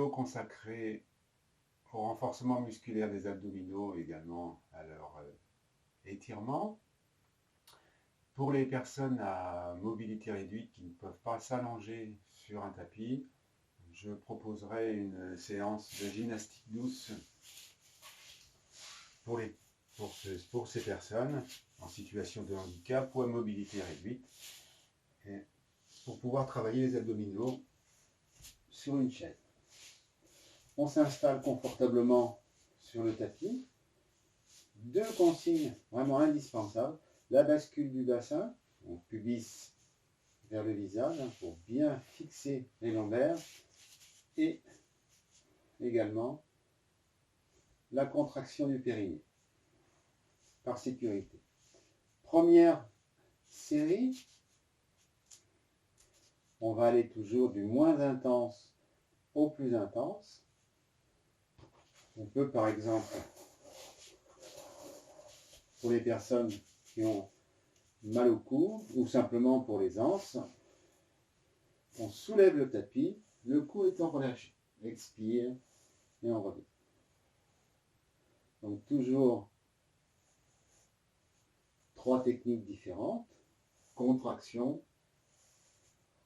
vidéo consacrée au renforcement musculaire des abdominaux et également à leur étirement. Pour les personnes à mobilité réduite qui ne peuvent pas s'allonger sur un tapis, je proposerai une séance de gymnastique douce pour ces personnes en situation de handicap ou à mobilité réduite, et pour pouvoir travailler les abdominaux sur une chaise. On s'installe confortablement sur le tapis. Deux consignes vraiment indispensables. La bascule du bassin, donc pubis vers le visage, pour bien fixer les lombaires. Et également la contraction du périnée, par sécurité. Première série, on va aller toujours du moins intense au plus intense. On peut par exemple, pour les personnes qui ont mal au cou ou simplement pour les anses, on soulève le tapis, le cou étant relâché. Expire et on revient. Donc toujours 3 techniques différentes. Contraction,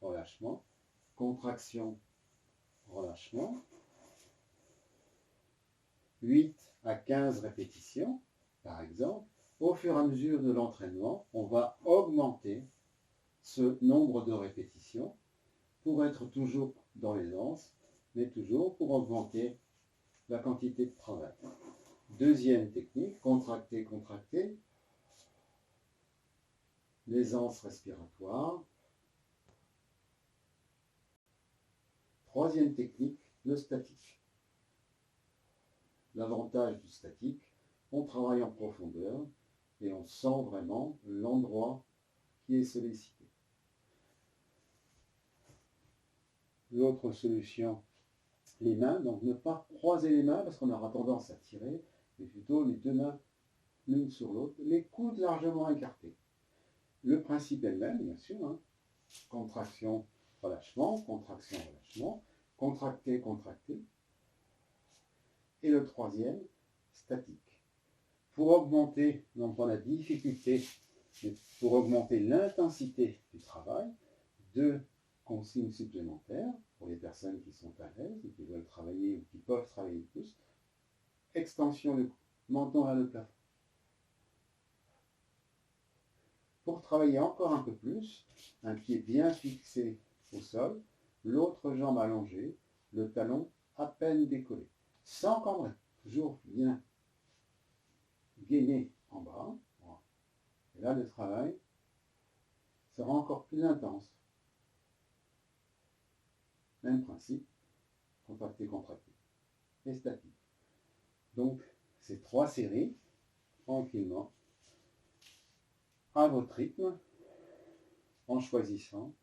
relâchement, contraction, relâchement. 8 à 15 répétitions, par exemple. Au fur et à mesure de l'entraînement, on va augmenter ce nombre de répétitions pour être toujours dans l'aisance, mais toujours pour augmenter la quantité de travail. Deuxième technique, contracter, contracter. L'aisance respiratoire. Troisième technique, le statique. L'avantage du statique, on travaille en profondeur et on sent vraiment l'endroit qui est sollicité. L'autre solution, les mains, donc ne pas croiser les mains parce qu'on aura tendance à tirer, mais plutôt les deux mains l'une sur l'autre, les coudes largement écartés. Le principe est le même, bien sûr, hein. Contraction, relâchement, contraction, relâchement, contracter, contracter. Et le troisième, statique. Pour augmenter, non pas la difficulté, mais pour augmenter l'intensité du travail, 2 consignes supplémentaires pour les personnes qui sont à l'aise et qui veulent travailler ou qui peuvent travailler plus. Extension du menton vers le plafond. Pour travailler encore un peu plus, un pied bien fixé au sol, l'autre jambe allongée, le talon à peine décollé, sans cambrer, toujours bien gainé en bas. Et là, le travail sera encore plus intense. Même principe, contracter, contracter, et statique. Donc, ces 3 séries, tranquillement, à votre rythme, en choisissant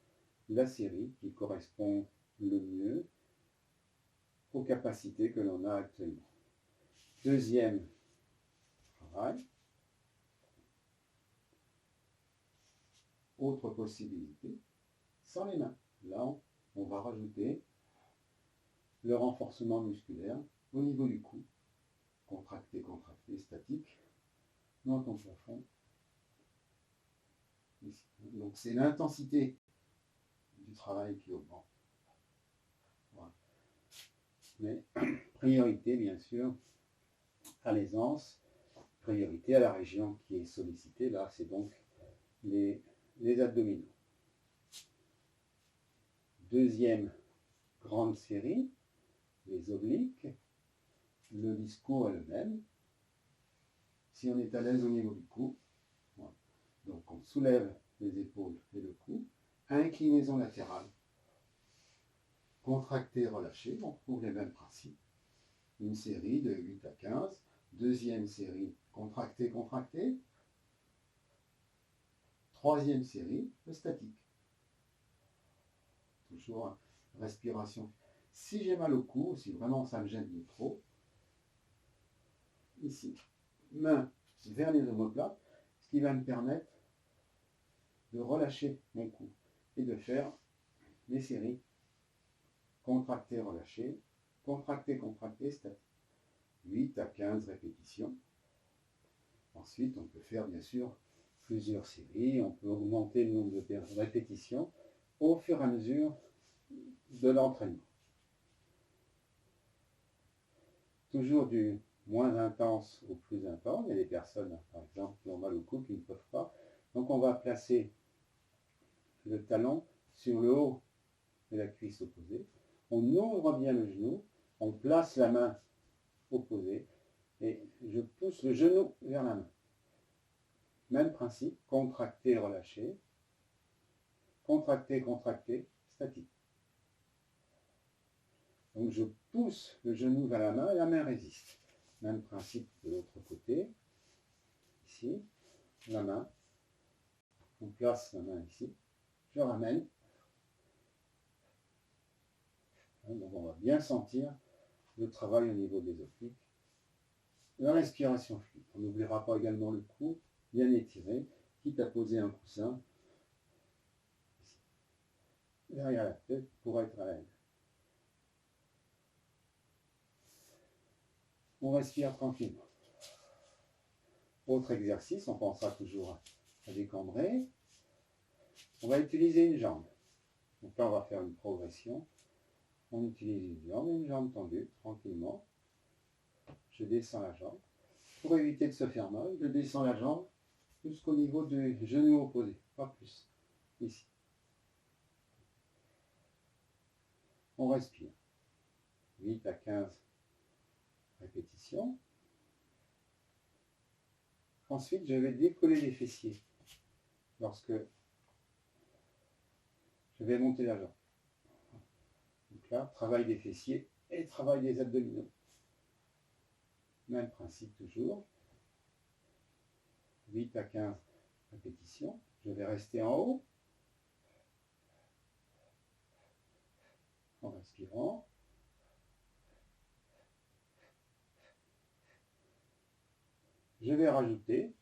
la série qui correspond le mieux aux capacités que l'on a actuellement. Deuxième travail. Autre possibilité, sans les mains. Là, on va rajouter le renforcement musculaire au niveau du cou. Contracter, contracter, statique, dans ton plafond. Ici. Donc c'est l'intensité du travail qui augmente. Voilà. Mais priorité, bien sûr, à l'aisance, priorité à la région qui est sollicitée. Là, c'est donc les abdominaux. Deuxième grande série, les obliques. Le discours est le même. Si on est à l'aise au niveau du cou, voilà. Donc on soulève les épaules et le cou. Inclinaison latérale. Contracter, relâcher, on retrouve les mêmes principes. Une série de 8 à 15. Deuxième série, contracter, contracter. Troisième série, le statique. Toujours respiration. Si j'ai mal au cou, si vraiment ça me gêne de trop, ici, main vers les omoplates, ce qui va me permettre de relâcher mon cou et de faire les séries contracter, relâcher, Contracter, contracter, statique. 8 à 15 répétitions. Ensuite, on peut faire bien sûr plusieurs séries. On peut augmenter le nombre de répétitions au fur et à mesure de l'entraînement. Toujours du moins intense au plus intense. Il y a des personnes, par exemple, qui ont mal au cou, qui ne peuvent pas. Donc on va placer le talon sur le haut de la cuisse opposée. On ouvre bien le genou. On place la main opposée et je pousse le genou vers la main. Même principe, contracter, relâcher. Contracter, contracter, statique. Donc je pousse le genou vers la main et la main résiste. Même principe de l'autre côté. Ici, la main. On place la main ici. Je ramène. Donc on va bien sentir le travail au niveau des obliques. La respiration fluide. On n'oubliera pas également le cou, bien étiré, quitte à poser un coussin ici, derrière la tête pour être à l'aise. On respire tranquillement. Autre exercice, on pensera toujours à décambrer. On va utiliser une jambe. Donc là, on va faire une progression. On utilise une jambe tendue, tranquillement. Je descends la jambe. Pour éviter de se faire mal, je descends la jambe jusqu'au niveau du genou opposé, pas plus. Ici. On respire. 8 à 15 répétitions. Ensuite, je vais décoller les fessiers lorsque je vais monter la jambe. Donc là, travail des fessiers et travail des abdominaux. Même principe toujours. 8 à 15 répétitions. Je vais rester en haut. En respirant. Je vais rajouter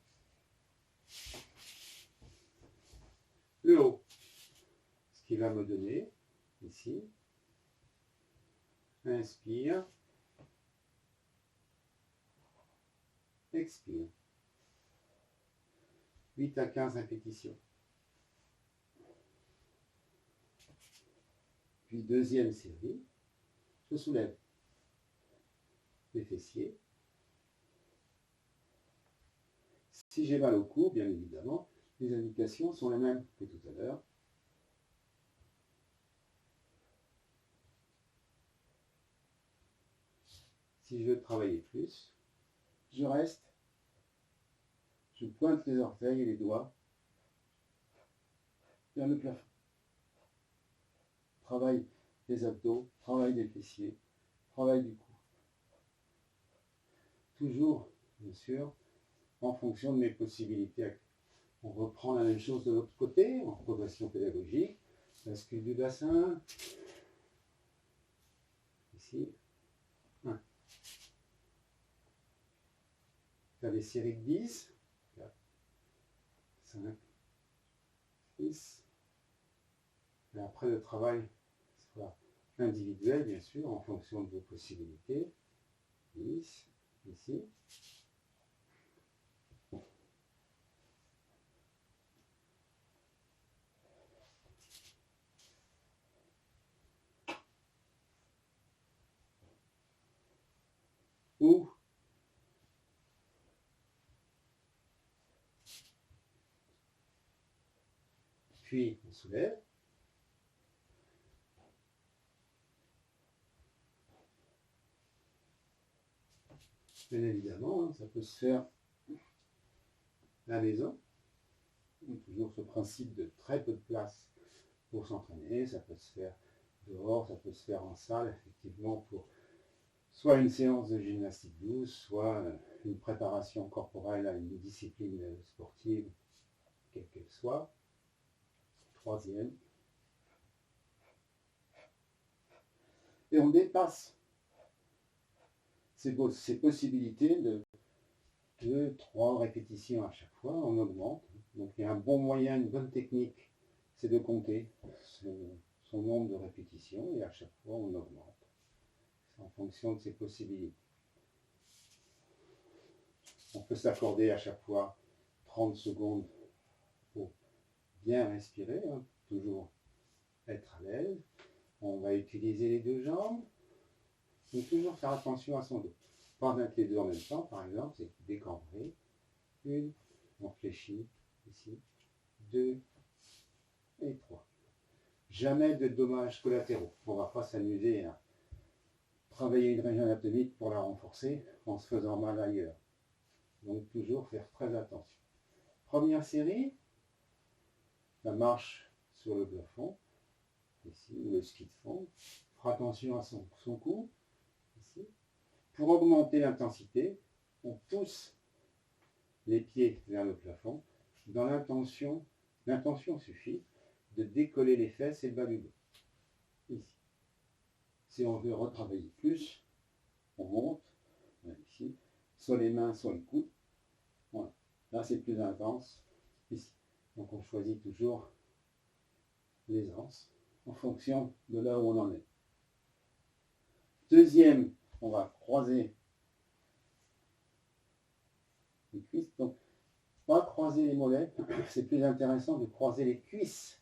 le haut. Ce qui va me donner ici. Inspire. Expire. 8 à 15 répétitions. Puis deuxième série, je soulève les fessiers. Si j'ai mal au cou, bien évidemment, les indications sont les mêmes que tout à l'heure. Si je veux travailler plus, je reste, je pointe les orteils et les doigts vers le plafond. Travail des abdos, travail des fessiers, travail du cou. Toujours, bien sûr, en fonction de mes possibilités actuelles. On reprend la même chose de l'autre côté, en progression pédagogique. Bascule du bassin. Ici. 1. Faire des séries de 10. 4, 5, 6. Et après, le travail sera individuel, bien sûr, en fonction de vos possibilités. 10. Ici. Ou puis on soulève. Bien évidemment, ça peut se faire à la maison. Toujours ce principe de très peu de place pour s'entraîner. Ça peut se faire dehors, ça peut se faire en salle, effectivement, pour soit une séance de gymnastique douce, soit une préparation corporelle à une discipline sportive, quelle qu'elle soit. Troisième. Et on dépasse ces possibilités de 2, 3 répétitions à chaque fois, on augmente. Donc il y a un bon moyen, une bonne technique, c'est de compter son nombre de répétitions et à chaque fois on augmente. en fonction de ses possibilités. On peut s'accorder à chaque fois 30 secondes pour bien respirer, hein, toujours être à l'aise. On va utiliser les deux jambes. Il faut toujours faire attention à son dos. Pas mettre les deux en même temps, par exemple, c'est décambrer. Une, on fléchit ici. 2 et 3. Jamais de dommages collatéraux. On ne va pas s'amuser à travailler une région anatomique pour la renforcer en se faisant mal ailleurs. Donc toujours faire très attention. Première série, la marche sur le plafond, ici, ou le ski de fond. Fera attention à son cou, ici. Pour augmenter l'intensité, on pousse les pieds vers le plafond. Dans l'intention suffit de décoller les fesses et le bas du dos. Ici. Si on veut retravailler plus, on monte, ici, soit les mains, soit les coudes. Voilà. Là, c'est plus intense, ici. Donc, on choisit toujours l'aisance en fonction de là où on en est. Deuxième, on va croiser les cuisses. Donc, pas croiser les mollets, c'est plus intéressant de croiser les cuisses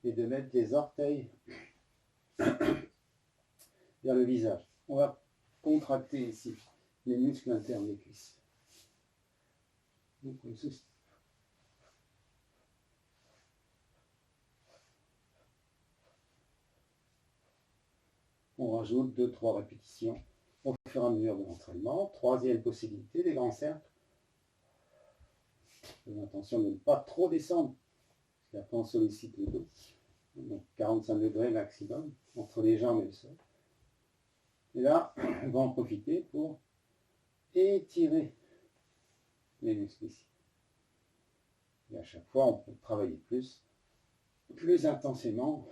et de mettre les orteils vers le visage. On va contracter ici les muscles internes des cuisses. Donc, comme ceci. On rajoute 2-3 répétitions au fur et à mesure de l'entraînement. Troisième possibilité, des grands cercles. Attention de ne pas trop descendre, parce qu'après on sollicite le dos. Donc 45 degrés maximum entre les jambes et le sol. Et là, on va en profiter pour étirer les muscles ici. Et à chaque fois, on peut travailler plus intensément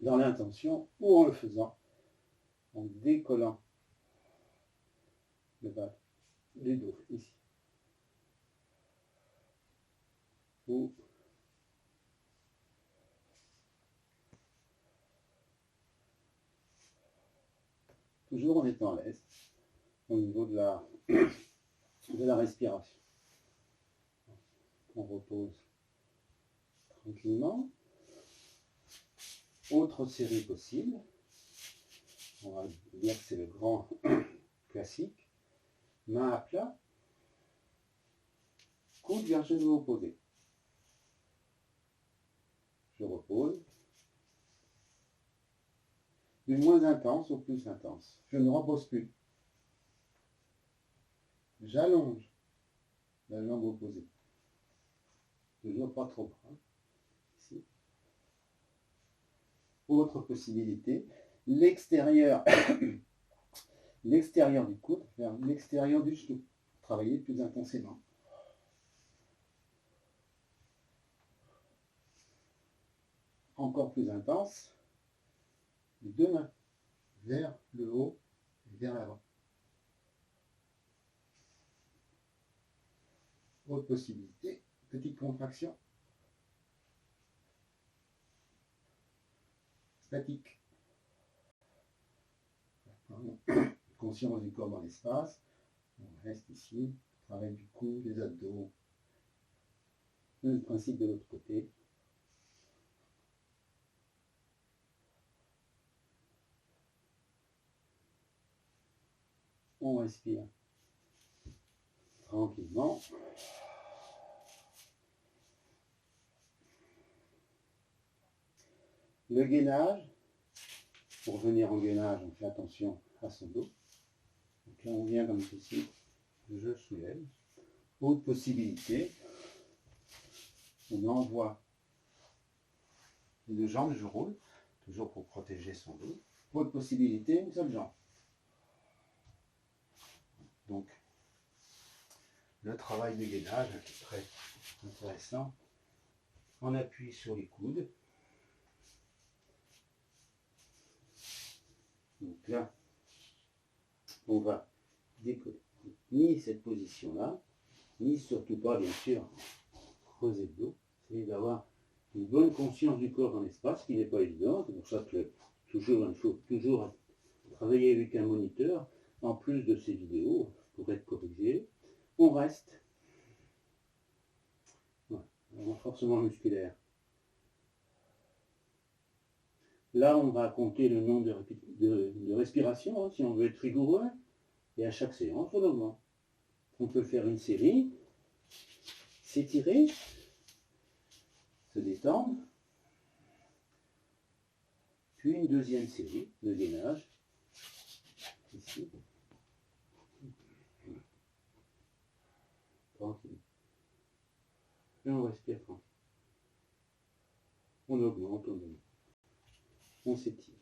dans l'intention ou en le faisant, en décollant le bas du dos ici. Ou toujours en étant à l'aise au niveau de la respiration. On repose tranquillement. Autre série possible, on va dire que c'est le grand classique. Main à plat, coude vers genou opposé. Je repose. Du moins intense au plus intense. Je ne repose plus. J'allonge la jambe opposée. Toujours pas trop bas. Ici. Autre possibilité, l'extérieur du coude vers l'extérieur du genou. Travailler plus intensément. Encore plus intense, les deux mains vers le haut et vers l'avant. Autre possibilité, petite contraction. Statique. Conscience du corps dans l'espace. On reste ici, travail du cou, les abdos. Le principe de l'autre côté. On respire tranquillement. Le gainage, pour venir en gainage, on fait attention à son dos. Donc là, on vient comme ceci, je soulève. Autre possibilité, on envoie les deux jambes, je roule, toujours pour protéger son dos. Autre possibilité, une seule jambe. Donc, le travail de gainage est très intéressant. On appuie sur les coudes. Donc là, on va décoller. Ni cette position-là, ni surtout pas, bien sûr, creuser le dos. C'est d'avoir une bonne conscience du corps dans l'espace, qui n'est pas évident. C'est pour ça que toujours, il faut toujours travailler avec un moniteur, en plus de ces vidéos, pour être corrigé. On reste. Voilà, renforcement musculaire. Là, on va compter le nombre de respirations, hein, si on veut être rigoureux. Et à chaque séance, on augmente. On peut faire une série, s'étirer, se détendre, puis une deuxième série de gainage, ici. Tranquille. Et on respire tranquille. On augmente, on s'étire.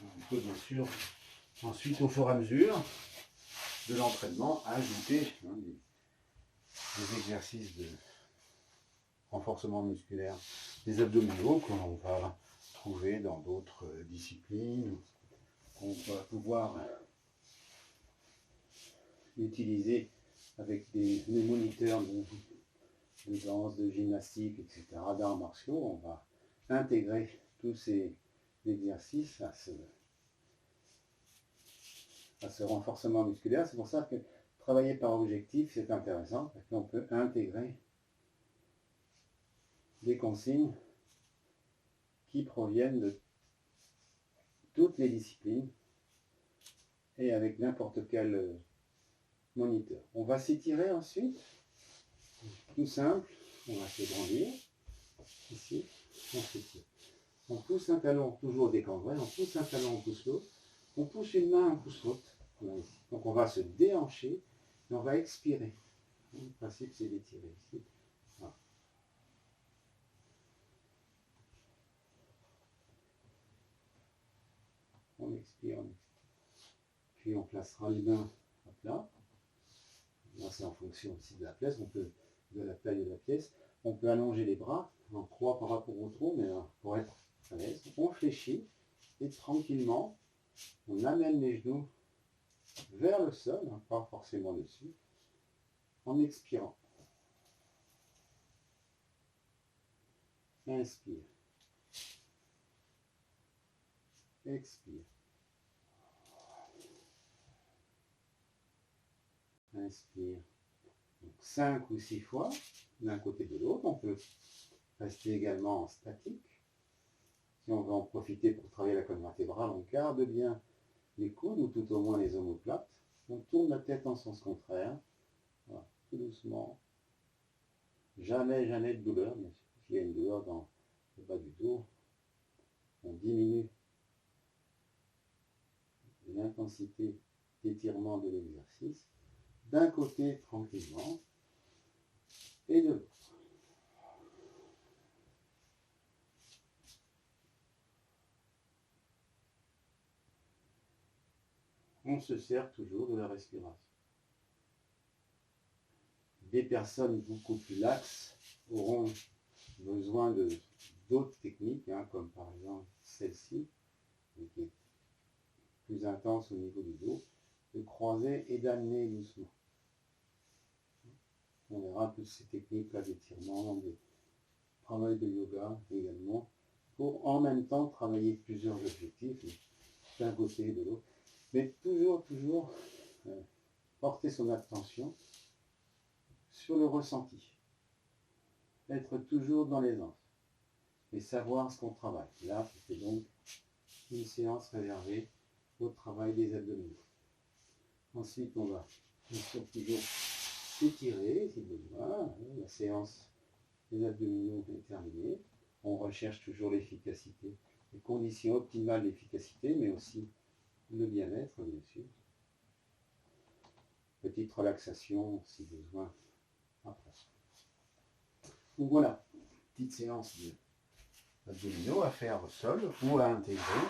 On peut bien sûr, ensuite au fur et à mesure de l'entraînement, ajouter des exercices de renforcement musculaire des abdominaux que l'on va trouver dans d'autres disciplines, qu'on va pouvoir utiliser avec des moniteurs de danse, de gymnastique, etc., d'arts martiaux. On va intégrer tous ces exercices à ce renforcement musculaire. C'est pour ça que travailler par objectif, c'est intéressant, parce qu'on peut intégrer des consignes qui proviennent de toutes les disciplines et avec n'importe quel moniteur. On va s'étirer ensuite, tout simple, on va se grandir, ici, on s'étire. On pousse un talon, toujours décambré, on pousse un talon, on pousse l'autre, on pousse une main, on pousse l'autre. Donc on va se déhancher et on va expirer. Le principe c'est d'étirer ici. Voilà. On expire, puis on placera les mains à plat. Là c'est en fonction aussi de la pièce, de la taille de la pièce. On peut allonger les bras en croix par rapport au tronc, mais pour être à l'aise, on fléchit et tranquillement on amène les genoux vers le sol, hein, pas forcément dessus, en expirant. Inspire. Expire. Inspire. Donc 5 ou 6 fois, d'un côté et de l'autre. On peut rester également en statique. Si on veut en profiter pour travailler la colonne vertébrale, on garde bien les coudes ou tout au moins les omoplates. On tourne la tête en sens contraire. Voilà, tout doucement. Jamais, jamais de douleur. Mais s'il y a une douleur dans le bas du dos, on diminue l'intensité d'étirement de l'exercice d'un côté tranquillement et de l'autre. On se sert toujours de la respiration. Des personnes beaucoup plus laxes auront besoin d'autres techniques, hein, comme par exemple celle-ci, qui est plus intense au niveau du dos, de croiser et d'amener doucement. On verra toutes ces techniques-là d'étirement, de travail de yoga également, pour en même temps travailler plusieurs objectifs, d'un côté et de l'autre. Mais toujours porter son attention sur le ressenti. Être toujours dans l'aisance et savoir ce qu'on travaille. Là, c'est donc une séance réservée au travail des abdominaux. Ensuite, on va bien sûr toujours s'étirer si besoin. La séance des abdominaux est terminée. On recherche toujours l'efficacité, les conditions optimales d'efficacité, mais aussi le bien-être, bien sûr. Petite relaxation si besoin après. Donc voilà, petite séance d'abdominaux à faire au sol ou à intégrer,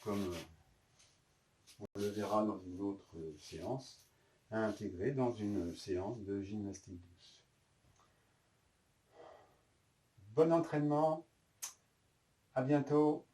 comme on le verra dans une autre séance, à intégrer dans une séance de gymnastique douce. Bon entraînement, à bientôt.